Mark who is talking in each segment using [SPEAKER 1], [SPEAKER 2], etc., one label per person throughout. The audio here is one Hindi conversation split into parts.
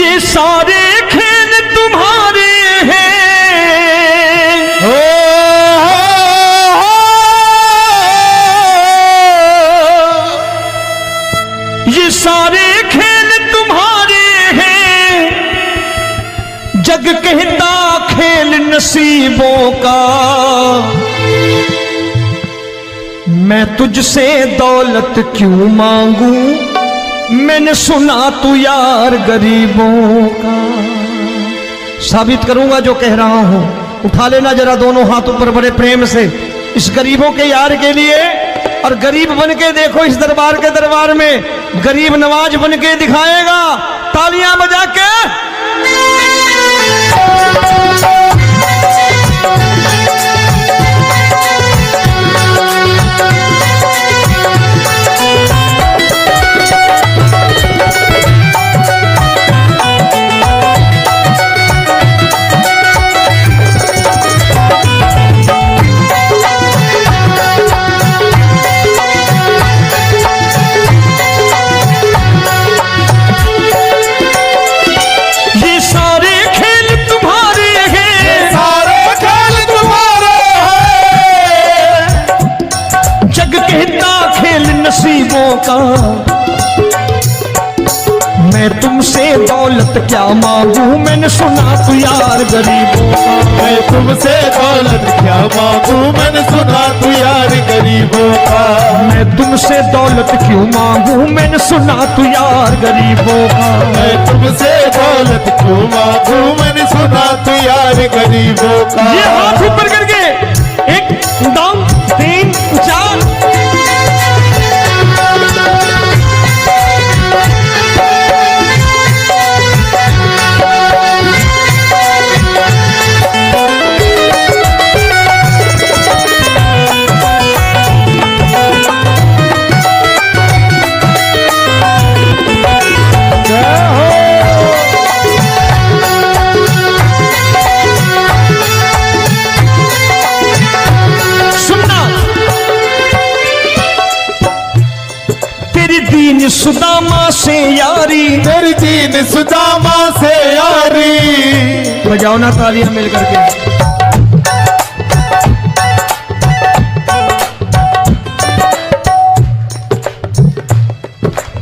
[SPEAKER 1] ये सारे खेल तुम्हारे हैं, ये सारे खेल तुम्हारे हैं, जग कहता खेल नसीबों का। मैं तुझसे दौलत क्यों मांगू, मैंने सुना तू यार गरीबों का। साबित करूंगा जो कह रहा हूं। उठा लेना जरा दोनों हाथ ऊपर बड़े प्रेम से इस गरीबों के यार के लिए, और गरीब बन के देखो इस दरबार के दरबार में गरीब नवाज बन के दिखाएगा, तालियां बजा के। नसीबों का मैं तुमसे दौलत क्या मांगू, मैंने सुना तू यार गरीबों का।
[SPEAKER 2] मैं तुमसे दौलत क्या मांगू, मैंने सुना तू यार गरीबों का।
[SPEAKER 1] मैं तुमसे दौलत क्यों मांगू, मैंने सुना तू यार गरीबों का।
[SPEAKER 2] मैं तुमसे दौलत क्यों मांगू, मैंने सुना तू यार गरीबों का।
[SPEAKER 1] ये हाथ ऊपर करके 1 2 3 4 सुदामा से यारी,
[SPEAKER 2] तेरी दीन सुदामा से यारी।
[SPEAKER 1] बजाओ ना तालियां मिल करके।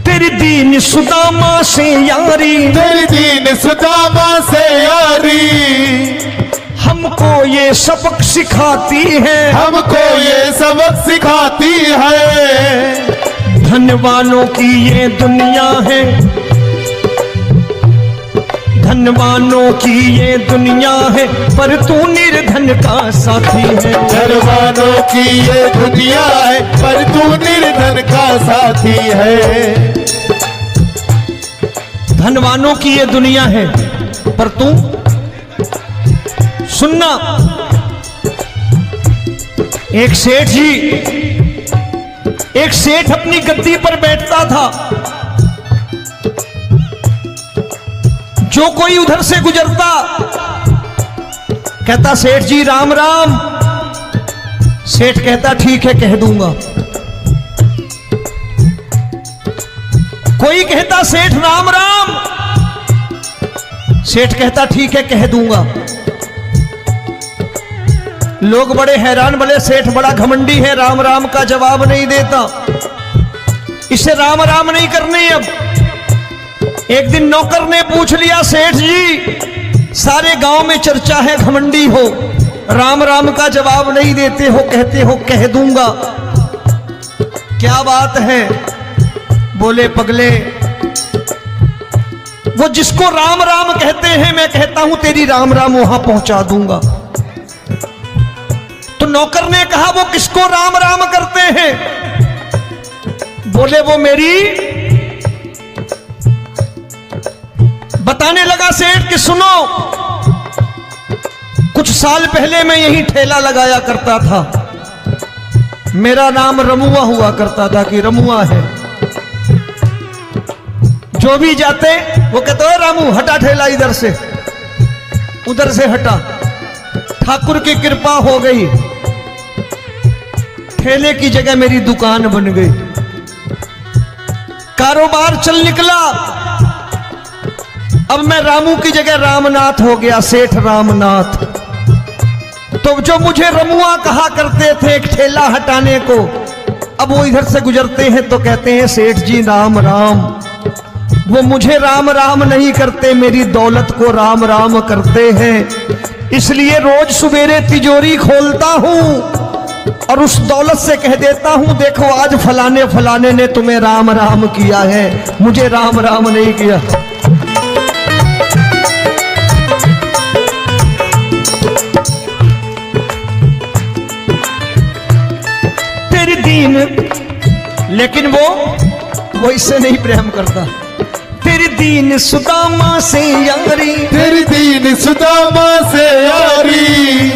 [SPEAKER 1] तेरी दीन सुदामा से यारी,
[SPEAKER 2] तेरी दीन सुदामा से यारी।
[SPEAKER 1] हमको ये सबक सिखाती है,
[SPEAKER 2] हमको ये सबक सिखाती है।
[SPEAKER 1] धनवानों की ये दुनिया है, धनवानों की ये दुनिया है, पर तू निर्धन का साथी है।
[SPEAKER 2] धनवानों की ये दुनिया है, पर तू निर्धन का साथी है।
[SPEAKER 1] धनवानों की ये दुनिया है, पर तू सुनना। एक सेठ अपनी गद्दी पर बैठता था। जो कोई उधर से गुजरता कहता सेठ जी राम राम। सेठ कहता ठीक है कह दूंगा। कोई कहता सेठ राम राम। सेठ कहता ठीक है कह दूंगा। लोग बड़े हैरान, बोले सेठ बड़ा घमंडी है, राम राम का जवाब नहीं देता, इसे राम राम नहीं करने। अब एक दिन नौकर ने पूछ लिया सेठ जी सारे गांव में चर्चा है घमंडी हो, राम राम का जवाब नहीं देते हो, कहते हो कह दूंगा, क्या बात है? बोले पगले वो जिसको राम राम कहते हैं मैं कहता हूं तेरी राम राम वहां पहुंचा दूंगा। तो नौकर ने कहा वो किसको राम राम करते हैं? बोले वो मेरी। बताने लगा सेठ कि सुनो, कुछ साल पहले मैं यही ठेला लगाया करता था, मेरा नाम रमुआ हुआ करता था कि रमुआ है। जो भी जाते वो कहते हो रामू हटा ठेला इधर से, उधर से हटा। ठाकुर की कृपा हो गई, ठेले की जगह मेरी दुकान बन गई, कारोबार चल निकला। अब मैं रामू की जगह रामनाथ हो गया, सेठ रामनाथ। तो जो मुझे रमुआ कहा करते थे एक ठेला हटाने को, अब वो इधर से गुजरते हैं तो कहते हैं सेठ जी राम राम। वो मुझे राम राम नहीं करते, मेरी दौलत को राम राम करते हैं। इसलिए रोज सवेरे तिजोरी खोलता हूं और उस दौलत से कह देता हूं देखो आज फलाने फलाने ने तुम्हें राम राम किया है, मुझे राम राम नहीं किया। तेरी दीन, लेकिन वो इससे नहीं प्रेम करता। तेरी दीन सुदामा से यारी,
[SPEAKER 2] तेरी दीन सुदामा से यारी,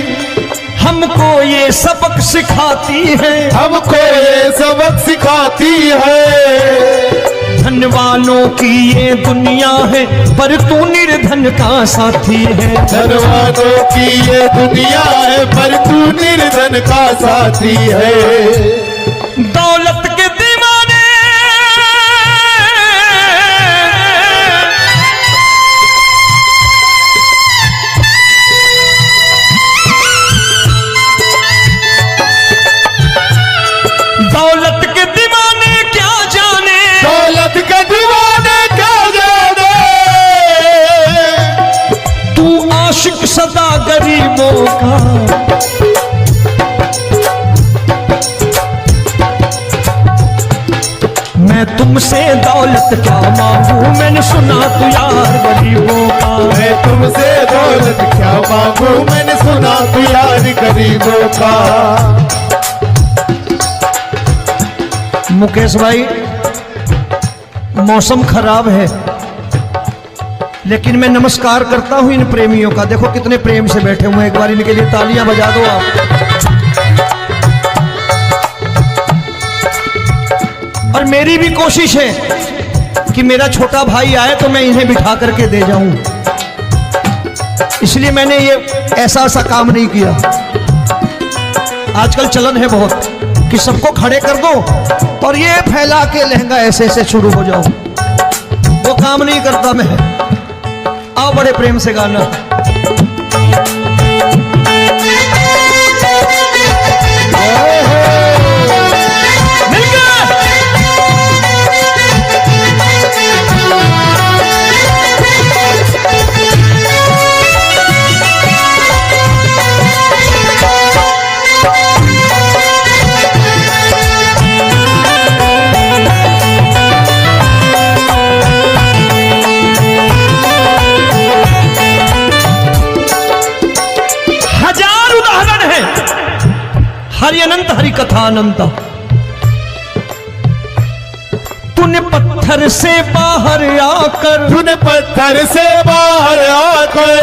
[SPEAKER 1] हमको ये सबक सिखाती है,
[SPEAKER 2] हमको ये सबक सिखाती है।
[SPEAKER 1] धन वालों की ये दुनिया है पर तू निर्धन का साथी है।
[SPEAKER 2] धन वालों की ये दुनिया है पर तू निर्धन का साथी है।
[SPEAKER 1] दौलत के दीवाने दौलत के दीवाने क्या जाने,
[SPEAKER 2] दौलत के दीवाने क्या जाने,
[SPEAKER 1] तू आशिक सदा गरीबों का। मैं तुमसे दौलत क्या मांगू, मैंने सुना तू यार गरीबों का।
[SPEAKER 2] मैं तुमसे दौलत क्या मांगू, मैंने सुना तू यार गरीबों का।
[SPEAKER 1] मुकेश भाई मौसम खराब है, लेकिन मैं नमस्कार करता हूं इन प्रेमियों का। देखो कितने प्रेम से बैठे हुए हैं, एक बार इनके लिए तालियां बजा दो आप। और मेरी भी कोशिश है कि मेरा छोटा भाई आए तो मैं इन्हें बिठा करके दे जाऊं, इसलिए मैंने ये ऐसा काम नहीं किया। आजकल चलन है बहुत कि सबको खड़े कर दो और ये फैला के लहंगा ऐसे ऐसे शुरू हो जाओ, वो काम नहीं करता मैं। आओ बड़े प्रेम से गाना। हरि अनंत हरि कथा अनंत। तूने पत्थर से बाहर आकर,
[SPEAKER 2] तूने पत्थर से बाहर आकर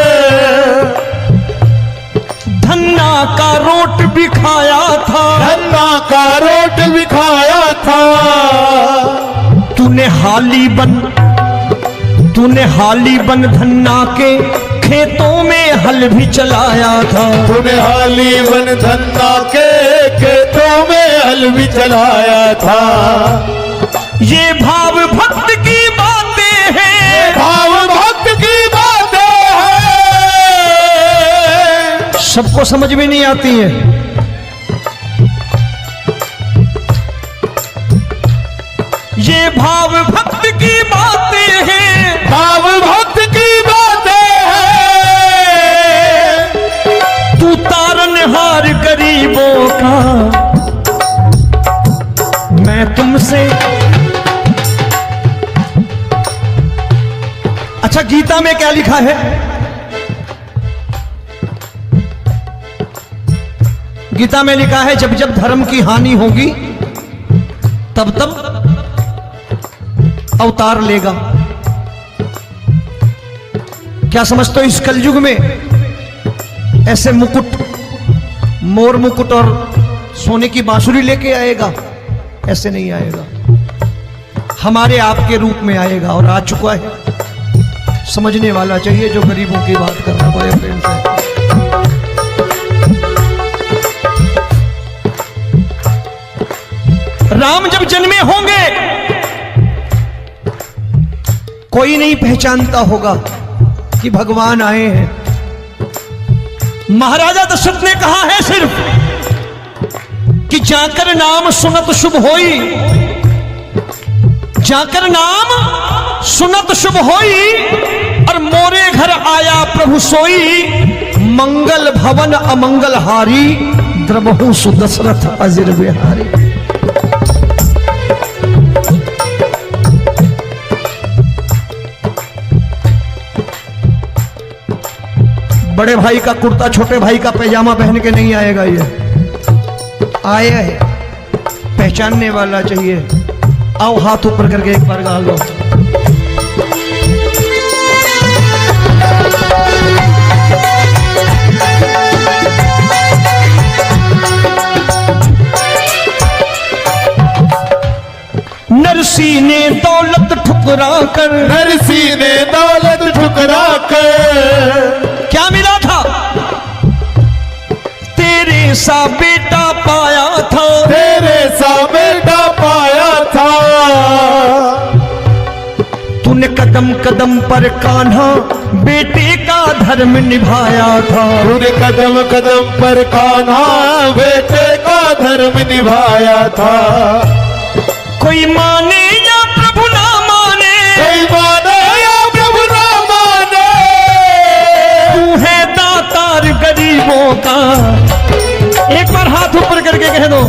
[SPEAKER 1] धन्ना का रोट भी खाया था,
[SPEAKER 2] धन्ना का रोट भी खाया था।
[SPEAKER 1] तूने हाली बन धन्ना के खेतों में हल भी चलाया था।
[SPEAKER 2] तूने हाली बन धन्ना के खेतों में हल भी चलाया था।
[SPEAKER 1] ये भाव भक्त की बातें हैं,
[SPEAKER 2] भाव भक्त की बातें हैं,
[SPEAKER 1] सबको समझ में नहीं आती है। ये भाव भक्त की बातें हैं,
[SPEAKER 2] भाव भक्त की बातें हैं।
[SPEAKER 1] तू तारनहार गरीबों का, मैं तुमसे। अच्छा गीता में क्या लिखा है? गीता में लिखा है जब जब धर्म की हानि होगी तब तब अवतार लेगा। क्या समझते हो इस कलयुग में ऐसे मुकुट, मोर मुकुट और सोने की बांसुरी लेके आएगा? ऐसे नहीं आएगा, हमारे आपके रूप में आएगा और आ चुका है। समझने वाला चाहिए जो गरीबों की बात कर रहा बड़े प्रेम से। राम जब जन्मे होंगे कोई नहीं पहचानता होगा कि भगवान आए हैं। महाराजा दशरथ ने कहा है सिर्फ कि जाकर नाम सुनत शुभ होई, जाकर नाम सुनत शुभ होई, और मोरे घर आया प्रभु सोई, मंगल भवन अमंगल हारी, द्रबहु सुदशरथ अजिर बिहारी। बड़े भाई का कुर्ता छोटे भाई का पैजामा पहन के नहीं आएगा, ये आया है पहचानने वाला चाहिए। आओ हाथ ऊपर करके एक बार गा लो। नरसी ने दौलत ठुकरा कर,
[SPEAKER 2] नरसी ने दौलत ठुकरा कर,
[SPEAKER 1] क्या मिला था? तेरे सा बेटा पाया था,
[SPEAKER 2] तेरे सा बेटा पाया था।
[SPEAKER 1] तूने कदम कदम पर कान्हा बेटे का धर्म निभाया था,
[SPEAKER 2] तूने कदम कदम पर कान्हा बेटे का धर्म निभाया था।
[SPEAKER 1] कोई माने या प्रभु ना माने,
[SPEAKER 2] कोई माने या प्रभु ना माने,
[SPEAKER 1] तू है दातार गरीबों का। एक बार हाथ ऊपर करके कह दो,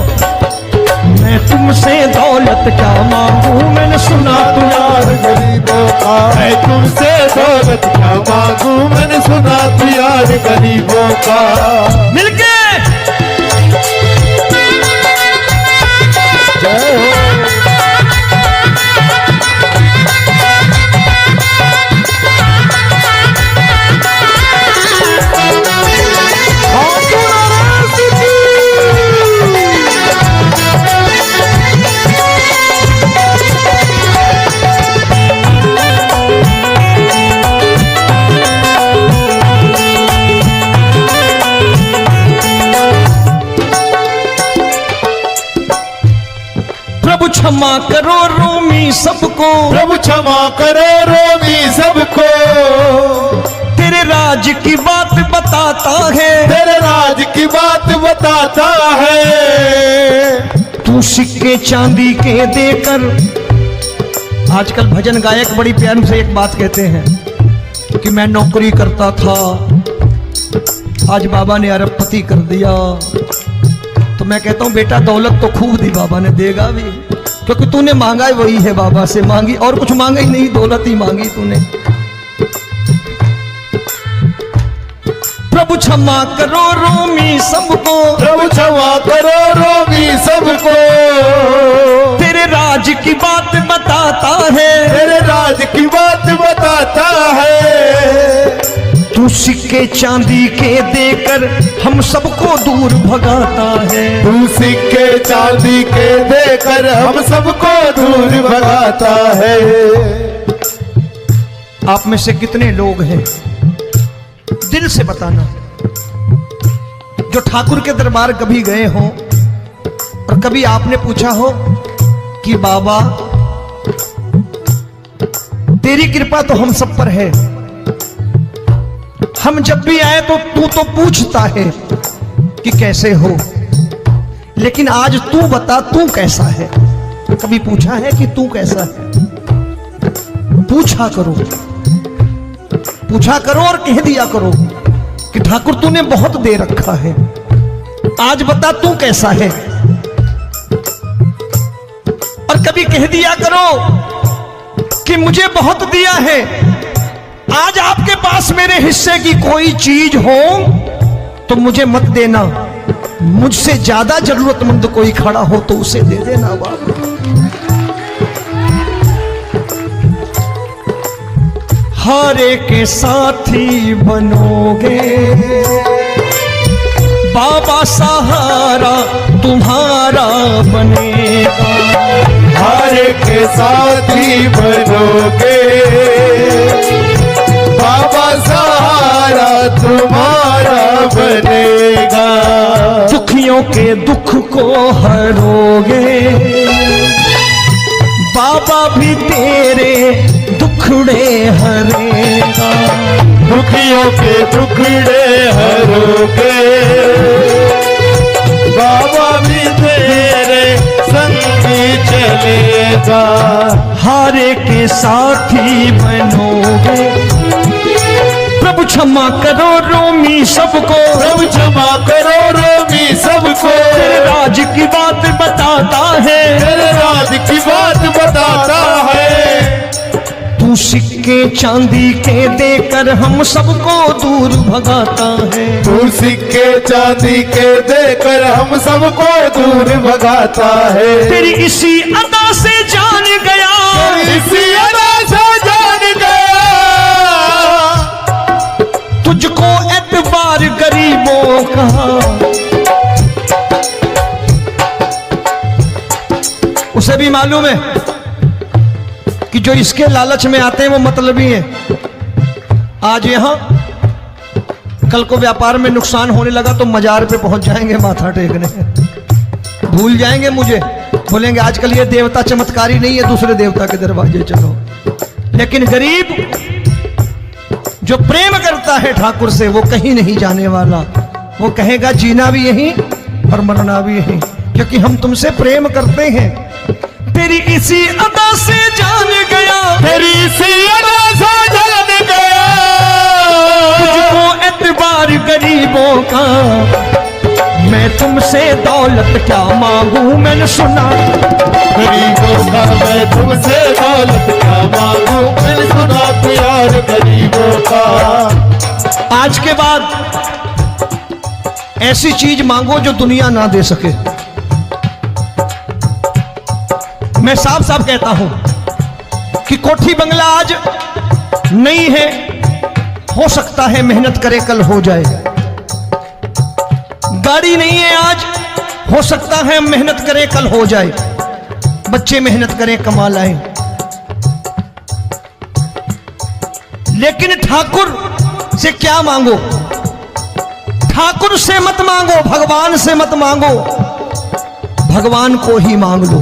[SPEAKER 1] मैं तुमसे दौलत क्या मांगू, मैंने सुना तू यार
[SPEAKER 2] गरीबों का। मैं तुमसे दौलत क्या मांगू, मैंने सुना तू यार गरीबों का।
[SPEAKER 1] मिलके
[SPEAKER 2] जय हो।
[SPEAKER 1] प्रभु क्षमा करो रोमी सबको,
[SPEAKER 2] प्रभु क्षमा करो रोमी सबको।
[SPEAKER 1] तेरे राज की बात बताता है,
[SPEAKER 2] तेरे राज की बात बताता है।
[SPEAKER 1] तू सिक्के चांदी के देकर। आजकल भजन गायक बड़ी प्यार से एक बात कहते हैं कि मैं नौकरी करता था, आज बाबा ने अरबपति कर दिया। तो मैं कहता हूं बेटा दौलत तो खूब दी बाबा ने, देगा भी, क्योंकि तूने मांगा है वही है बाबा से मांगी, और कुछ मांगा ही नहीं, दौलत ही मांगी तूने। प्रभु क्षमा करो रोमी सबको,
[SPEAKER 2] प्रभु क्षमा करो रोमी सबको।
[SPEAKER 1] तेरे राज की बात बताता है,
[SPEAKER 2] तेरे राज की बात बताता है।
[SPEAKER 1] तू सिक्के चांदी के देकर हम सबको दूर भगाता है।
[SPEAKER 2] तू सिक्के चांदी के देकर हम सबको दूर भगाता है।
[SPEAKER 1] आप में से कितने लोग हैं, दिल से बताना, जो ठाकुर के दरबार कभी गए हो और कभी आपने पूछा हो कि बाबा तेरी कृपा तो हम सब पर है, हम जब भी आए तो तू तो पूछता है कि कैसे हो, लेकिन आज तू बता तू कैसा है। कभी पूछा है कि तू कैसा है? पूछा करो, पूछा करो और कह दिया करो कि ठाकुर तूने बहुत दे रखा है, आज बता तू कैसा है। और कभी कह दिया करो कि मुझे बहुत दिया है, आज आपके पास मेरे हिस्से की कोई चीज हो तो मुझे मत देना, मुझसे ज्यादा जरूरतमंद कोई खड़ा हो तो उसे दे देना बाबा। हारे के साथी बनोगे बाबा, सहारा तुम्हारा बनेगा।
[SPEAKER 2] हारे के साथी बनोगे बाबा, सहारा तुम्हारा बनेगा।
[SPEAKER 1] दुखियों के दुख को हरोगे बाबा भी तेरे दुखड़े हरेगा,
[SPEAKER 2] दुखियों के दुखड़े हरोगे, बाबा भी तेरे संगी चलेगा,
[SPEAKER 1] हारे के साथी बनोगे। प्रभु क्षमा करो रोमी सबको,
[SPEAKER 2] प्रभु क्षमा करो रोमी सबको,
[SPEAKER 1] तेरे राज की बात बताता है,
[SPEAKER 2] तेरे राज की बात बताता है।
[SPEAKER 1] तू सिक्के चांदी के देकर हम सबको दूर भगाता है,
[SPEAKER 2] तू सिक्के चांदी के देकर हम सबको दूर भगाता है।
[SPEAKER 1] तेरी इसी अदा से जान गया,
[SPEAKER 2] इसी अदा से जान गया,
[SPEAKER 1] तुझको एतबार गरीबों का। उसे भी मालूम है कि जो इसके लालच में आते हैं वो मतलबी हैं। आज यहां कल को व्यापार में नुकसान होने लगा तो मजार पे पहुंच जाएंगे माथा टेकने, भूल जाएंगे मुझे, बोलेंगे आजकल ये देवता चमत्कारी नहीं है, दूसरे देवता के दरवाजे चलो। लेकिन गरीब जो प्रेम करता है ठाकुर से वो कहीं नहीं जाने वाला, वो कहेगा जीना भी यहीं और मरना भी यहीं, क्योंकि हम तुमसे प्रेम करते हैं। तेरी इसी अदा से जान गया,
[SPEAKER 2] तेरी इसी अदा से जान गया,
[SPEAKER 1] तुझको एतबार गरीबों का। मैं तुमसे दौलत क्या मांगू, मैंने सुना
[SPEAKER 2] गरीबों का, मैं तुमसे दौलत क्या मांगू, मैंने सुना प्यार गरीबों का।
[SPEAKER 1] आज के बाद ऐसी चीज मांगो जो दुनिया ना दे सके। मैं साफ साफ कहता हूं कि कोठी बंगला आज नहीं है, हो सकता है मेहनत करे कल हो जाए। गाड़ी नहीं है आज, हो सकता है मेहनत करें कल हो जाए। बच्चे मेहनत करें कमा लाएं, लेकिन ठाकुर से क्या मांगो? ठाकुर से मत मांगो, भगवान से मत मांगो, भगवान को ही मांग लो।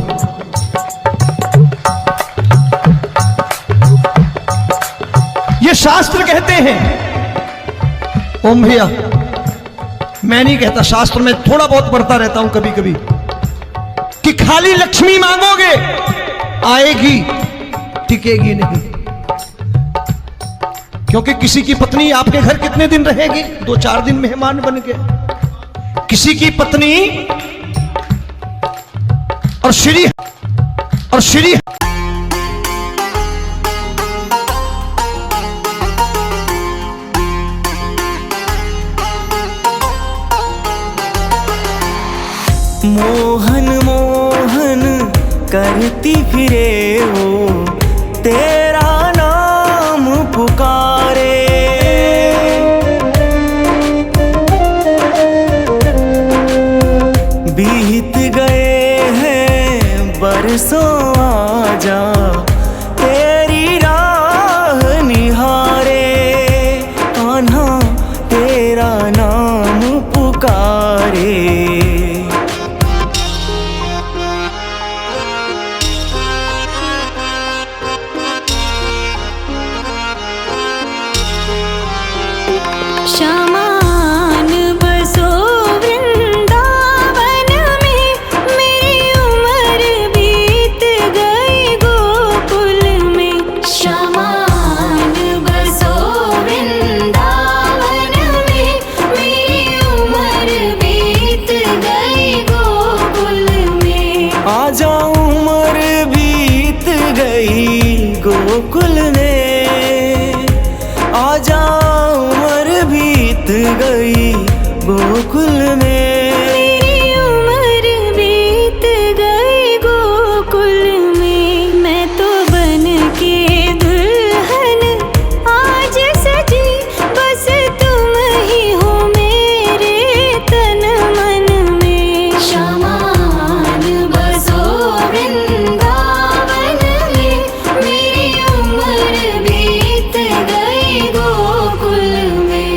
[SPEAKER 1] ये शास्त्र कहते हैं, ओम भैया मैं नहीं कहता, शास्त्र में थोड़ा बहुत पढ़ता रहता हूं कभी कभी, कि खाली लक्ष्मी मांगोगे आएगी, टिकेगी नहीं। क्योंकि किसी की पत्नी आपके घर कितने दिन रहेगी? 2-4 दिन मेहमान बन के। किसी की पत्नी और श्री
[SPEAKER 3] मोहन मोहन करती फिरे वो, तेरा नाम पुकारे। बीत गए हैं बरसों, आजा तेरी राह निहारे। कान्हा तेरा नाम पुकारे।
[SPEAKER 4] शमान बसो वृंदावन में, मेरी उम्र बीत गई गोकुल में। शमान बसो वृंदावन में, मेरी उम्र बीत गई गोकुल में।
[SPEAKER 3] आजा उम्र बीत गई गोकुल में, आजा उम्र बीत गई गोकुल में।
[SPEAKER 4] मेरी उम्र बीत गई गोकुल में। मैं तो बन के दुल्हन आज सजी, बस तुम ही हो मेरे तन मन में। शमान बसो वृंदावन में, मेरी उम्र बीत गई गोकुल में।